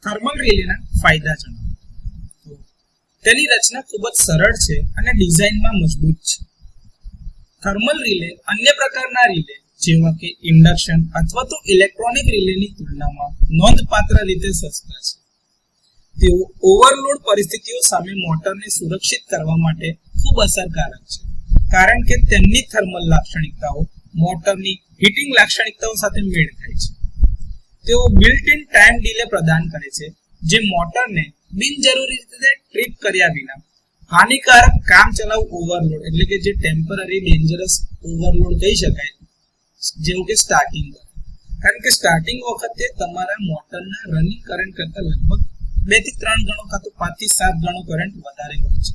Thermal રિલેના ફાયદા જણાવો. તો તેની રચના ખૂબ જ સરળ છે અને ડિઝાઇનમાં મજબૂત છે. થર્મલ રિલે અન્ય પ્રકારના રિલે જેવા કે ઇન્ડક્શન અથવા તો ઇલેક્ટ્રોનિક રિલેની તુલનામાં નોંધપાત્ર રીતે સસ્તા છે. તેઓ ઓવરલોડ પરિસ્થિતિઓ સામે મોટરને સુરક્ષિત કરવા માટે ખૂબ અસરકારક છે, કારણ કે તેમની થર્મલ લાક્ષણિકતાઓ મોટરની હીટિંગ લાક્ષણિકતાઓ સાથે મેળ ખાય છે. તેઓ બિલ્ટ ઇન ટાઈમ ડિલે પ્રદાન કરે છે, જે મોટરને બિનજરૂરી રીતે ટ્રીપ કર્યા વિના હાનિકારક કામચલાઉ ઓવરલોડ એટલે કે જે ટેમ્પરરી ડેન્જરસ ઓવરલોડ કહી શકાય, જેવું કે સ્ટાર્ટિંગ કરે. કારણ કે સ્ટાર્ટિંગ વખતે તમારા મોટરના રનિંગ કરંટ કરતા લગભગ 2 થી 3 ગણો કાં તો 5 થી 7 ગણો કરંટ વધારે હોય છે.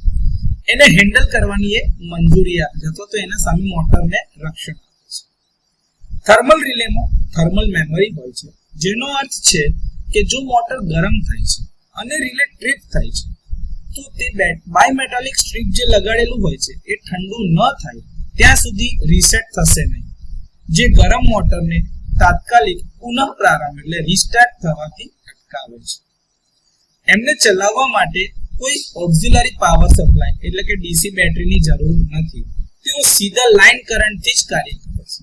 એને હેન્ડલ કરવાની એ મંજૂરી આપે છે અથવા તો એના સામે મોટરને રક્ષણ આપે છે. થર્મલ રિલેમાં થર્મલ મેમરી હોય છે, જેનો અર્થ છે કે જો મોટર ગરમ થાય છે અને રિલે ટ્રીપ થાય છે તો તે બાયમેટાલિક સ્ટ્રીપ જે લગાડેલું હોય છે એ ઠંડુ ન થાય ત્યાં સુધી રીસેટ થશે નહીં, જે ગરમ મોટરને તાત્કાલિક પુનઃ પ્રારંભ એટલે રીસ્ટાર્ટ થવાથી અટકાવે છે. એમને ચલાવવા માટે કોઈ ઓક્ઝિલરી પાવર સપ્લાય એટલે કે ડીસી બેટરીની જરૂર નથી. તેઓ સીધા લાઇન કરંટથી જ કાર્ય કરે છે.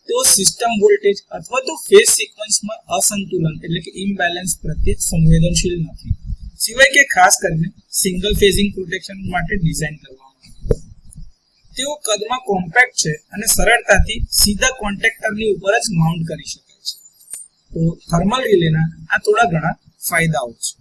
તેઓ સિસ્ટમ વોલ્ટેજ અથવા તો ફેઝ સિક્વન્સમાં અસંતુલન એટલે કે ઇમ્બેલેન્સ પ્રત્યે સંવેદનશીલ નથી, સિવાય કે ખાસ કરીને સિંગલ ફેઝિંગ પ્રોટેક્શન માટે ડિઝાઇન કરવામાં આવી છે. તેઓ કદમાં કોમ્પેક્ટ છે અને સરળતાથી સીધા કોન્ટેક્ટરની ઉપર જ માઉન્ટ કરી શકાય છે. તો થર્મલ રિલેના આ થોડા ઘણા ફાયદાઓ છે.